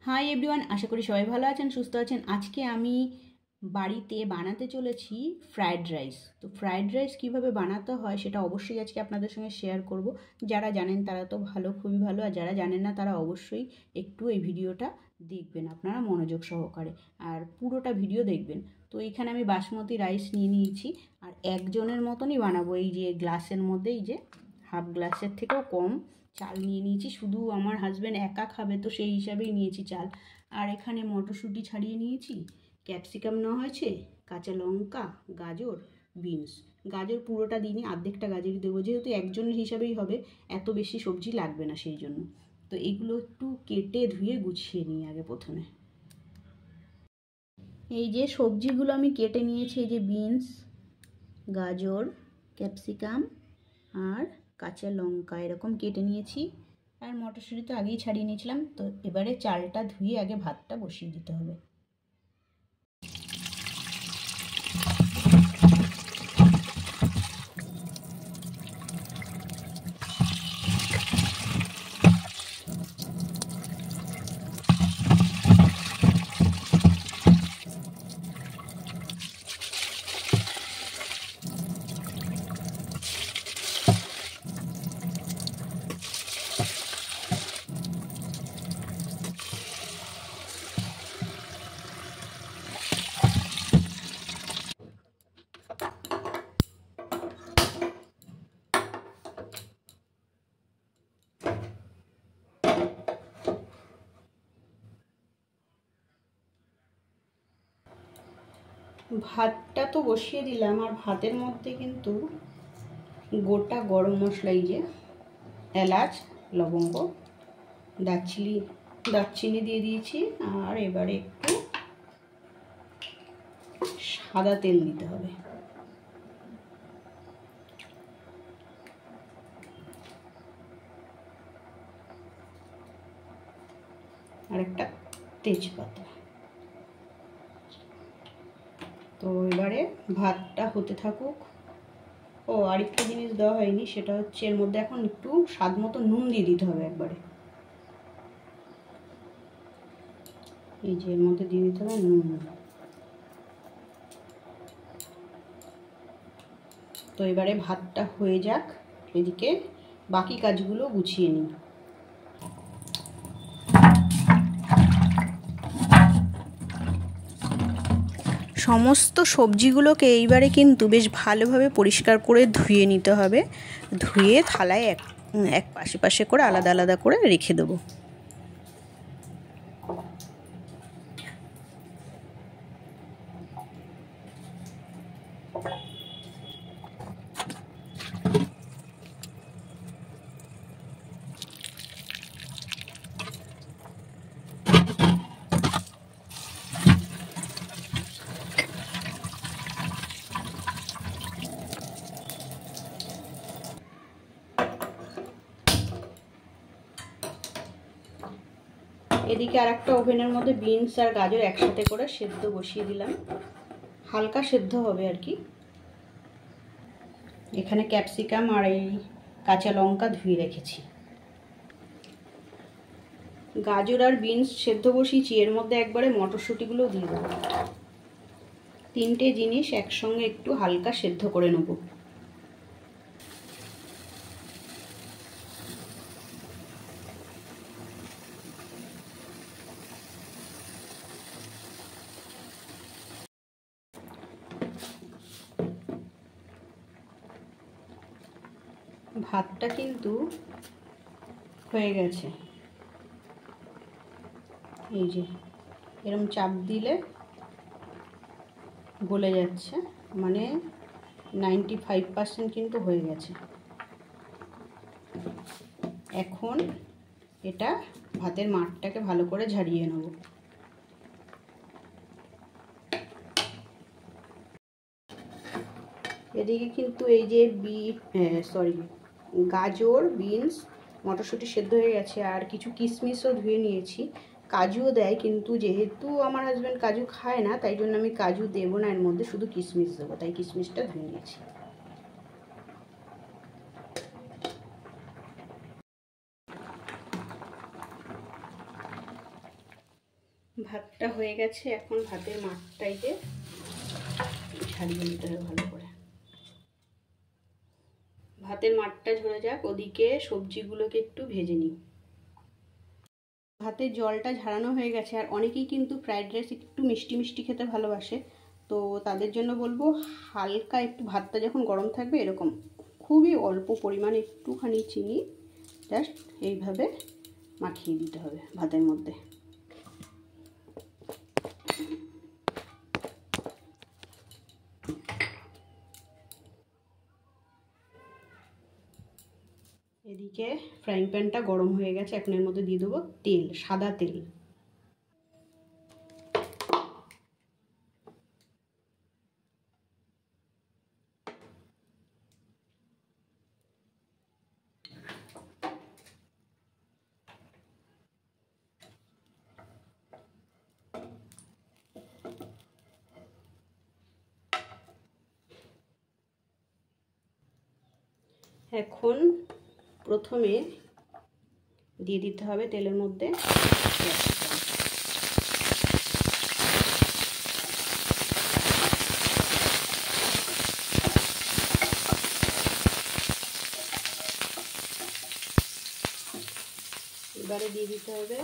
Hi everyone, আশা করি সবাই ভালো আছেন, সুস্থ আছেন। আজকে আমি বাড়িতে বানাতে চলেছি ফ্রায়েড রাইস। তো ফ্রায়েড রাইস কীভাবে বানাতে হয় সেটা অবশ্যই আজকে আপনাদের সঙ্গে শেয়ার করব। যারা জানেন তারা তো ভালো, খুবই ভালো, আর যারা জানেন না তারা অবশ্যই একটু এই ভিডিওটা দেখবেন আপনারা মনোযোগ সহকারে, আর পুরোটা ভিডিও দেখবেন। তো এইখানে আমি বাসমতি রাইস নিয়ে নিয়েছি, আর একজনের মতনই বানাবো। এই যে গ্লাসের মধ্যে, এই যে হাফ গ্লাসের থেকেও কম চাল নিয়ে নিয়েছি। শুধু আমার হাজব্যান্ড একা খাবে তো সেই হিসাবেই নিয়েছি চাল। আর এখানে মটরশুঁটি ছাড়িয়ে নিয়েছি, ক্যাপসিকাম নেওয়া হয়েছে, কাঁচা লঙ্কা, গাজর, বিনস। গাজর পুরোটা দিইনি, অর্ধেকটা গাজরই দেবো, যেহেতু একজনের হিসাবেই হবে, এত বেশি সবজি লাগবে না সেই জন্য। তো এইগুলো একটু কেটে ধুয়ে গুছিয়ে নিই আগে প্রথমে। এই যে সবজিগুলো আমি কেটে নিয়েছি, এই যে বিনস, গাজর, ক্যাপসিকাম আর কাঁচা লঙ্কা এরকম কেটে নিয়েছি। আর মটরশুঁটি তো আগেই ছাড়িয়ে নিয়েছিলাম। তো এবারে চালটা ধুয়ে আগে ভাতটা বসিয়ে দিতে হবে। ভাতটা তো বসিয়ে দিলাম, আর ভাতের মধ্যে কিন্তু গোটা গরম মশলা, এই যে এলাচ, লবঙ্গ, দারচিনি দিয়ে দিয়েছি। আর এবারে একটু সাদা তেল দিতে হবে। আর একটা তেজপাতা। তো এবারে ভাতটা হতে থাকুক। ও আরেকটা জিনিস দেওয়া হয়নি, সেটা হচ্ছে এর মধ্যে এখন একটু স্বাদ মতো নুন দিয়ে দিতে হবে একবারে। এই যে এর মধ্যে দিয়ে দিতে হবে নুন। তো এবারে ভাতটা হয়ে যাক, এদিকে বাকি কাজগুলো গুছিয়ে নিই। সমস্ত সবজিগুলোকে এইবারে কিন্তু বেশ ভালোভাবে পরিষ্কার করে ধুয়ে নিতে হবে। ধুয়ে থালায় এক পাশে পাশে করে আলাদা আলাদা করে রেখে দেবো। এদিকে আর একটা ওভেনের মধ্যে বিনস আর গাজর একসাথে করে সেদ্ধ বসিয়ে দিলাম, হালকা সেদ্ধ হবে আর কি। এখানে ক্যাপসিকাম আর এই কাঁচা লঙ্কা ধুয়ে রেখেছি। গাজর আর বিনস সেদ্ধ বসিয়েছি, এর মধ্যে একবারে মটরশুঁটিগুলো দিয়ে দেবো। তিনটে জিনিস একসঙ্গে একটু হালকা সেদ্ধ করে নেব। ভাতটা কিন্তু হয়ে গেছে, এই যে এরকম চাপ দিলে গলে যাচ্ছে, মানে 95% কিন্তু হয়ে গেছে। এখন এটা ভাতের মাঠটাকে ভালো করে ঝাড়িয়ে নেব। এদিকে কিন্তু এই যে গাজর, বিনস, মটরশুঁটি সেদ্ধ হয়ে গেছে, আর কিছু কিশমিশও ধুয়ে নিয়েছি। কাজুও দেয়, কিন্তু যেহেতু আমার হাজব্যান্ড কাজু খায় না, তাই জন্য আমি কাজু দেবো না এর মধ্যে, শুধু কিশমিশ দেবো, তাই কিশমিশটা ধুয়ে নিয়েছি। ভাতটা হয়ে গেছে, এখন ভাতের মাঠটাইতে ঝাড়িয়ে নিতে হবে ভালো করে। ভাতের মাঠটা ঝরে যাক, ওদিকে সবজিগুলোকে একটু ভেজে নিই। ভাতের জলটা ঝরানো হয়ে গেছে। আর অনেকেই কিন্তু ফ্রাইড রাইস একটু মিষ্টি মিষ্টি খেতে ভালোবাসে, তো তাদের জন্য বলবো হালকা একটু ভাতটা যখন গরম থাকবে এরকম খুবই অল্প পরিমাণে একটুখানি চিনি জাস্ট এইভাবে মাখিয়ে দিতে হবে ভাতের মধ্যে। এদিকে ফ্রাইং প্যানটা গরম হয়ে গেছে, এখন এর মধ্যে দিয়ে দেবো তেল, সাদা তেল। এখন প্রথমে দিয়ে দিতে হবে তেলের মধ্যে এবারে দিয়ে দিতে হবে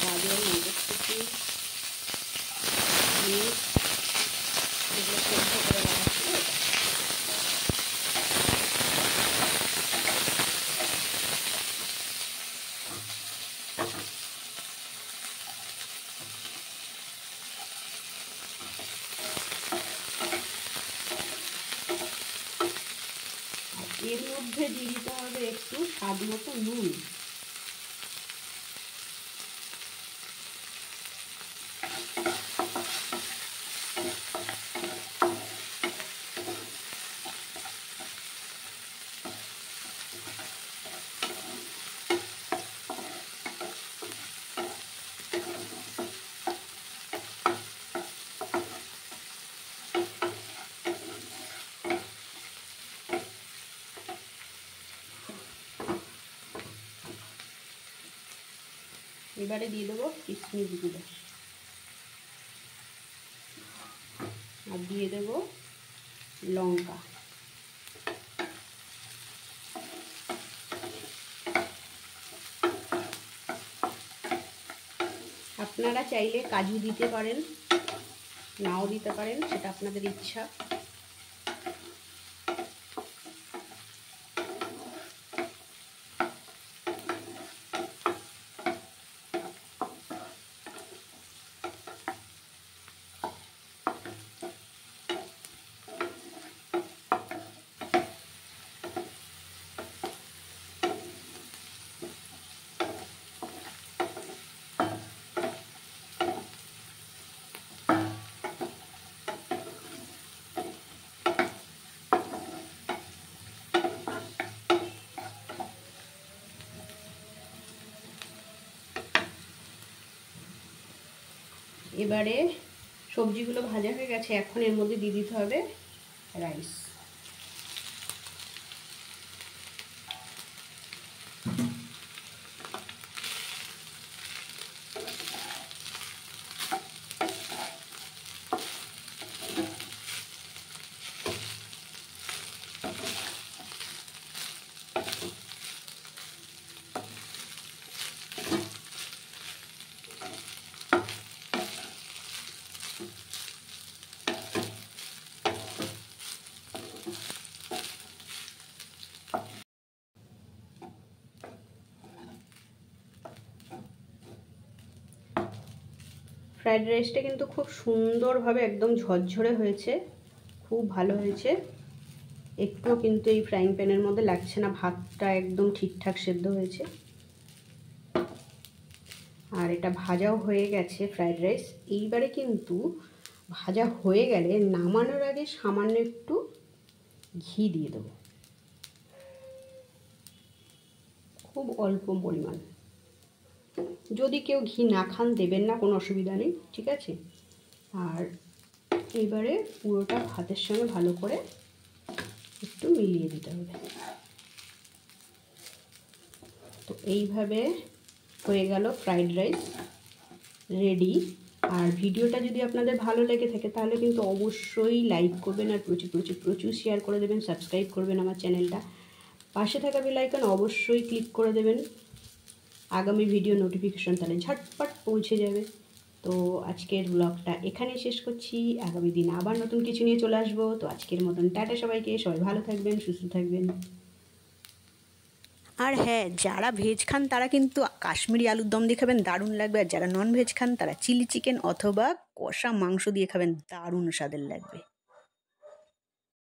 গাজর, মটরশুঁটি, বিনস, যেগুলো সেদ্ধ করে রাখা ছিল। এর মধ্যে দিয়ে দিতে হবে একটু স্বাদ মতো নুন। এবারে দিয়ে দেবো কিশমিশগুলো আর দিয়ে দেবো লঙ্কা। আপনারা চাইলে কাজু দিতে পারেন, নাও দিতে পারেন, সেটা আপনাদের ইচ্ছা। এবারে সবজিগুলো ভাজা হয়ে গেছে, এখন এর মধ্যে দিয়ে দিতে হবে রাইস। ফ্রাইড রাইসটা কিন্তু খুব সুন্দরভাবে একদম ঝরঝরে হয়েছে, খুব ভালো হয়েছে। একটুও কিন্তু এই ফ্রাইং প্যানের মধ্যে লাগছে না, ভাতটা একদম ঠিকঠাক সেদ্ধ হয়েছে। আর এটা ভাজাও হয়ে গেছে ফ্রাইড রাইস। এইবারে কিন্তু ভাজা হয়ে গেলে নামানোর আগে সামান্য একটু ঘি দিয়ে দেবো, খুব অল্প পরিমাণ। যদি কেউ ঘি না খান দেবেন না, কোনো অসুবিধা নেই, ঠিক আছে। আর এবারে পুরোটা ভাতের সঙ্গে ভালো করে একটু মিলিয়ে দিতে হবে। তো এইভাবে হয়ে গেল ফ্রাইড রাইস। রেডি। আর ভিডিওটা যদি আপনাদের ভালো লেগে থাকে তাহলে কিন্তু অবশ্যই লাইক করবেন, আর প্রচুর প্রচুর প্রচুর শেয়ার করে দেবেন, সাবস্ক্রাইব করবেন আমার চ্যানেলটা। পাশে থাকা বেল আইকন অবশ্যই ক্লিক করে দেবেন, আগামী ভিডিও নোটিফিকেশন তাহলে ঝটপট পৌঁছে যাবে। তো আজকের ব্লগটা এখানেই শেষ করছি, আগামী দিন আবার নতুন কিছু নিয়ে চলে আসবো। তো আজকের মতন টাটা সবাইকে, সবাই ভালো থাকবেন, সুস্থ থাকবেন। আর হ্যাঁ, যারা ভেজ খান তারা কিন্তু কাশ্মীরি আলুর দম দিয়ে খাবেন, দারুণ লাগবে। আর যারা নন ভেজ খান তারা চিলি চিকেন অথবা কষা মাংস দিয়ে খাবেন, দারুণ স্বাদের লাগবে।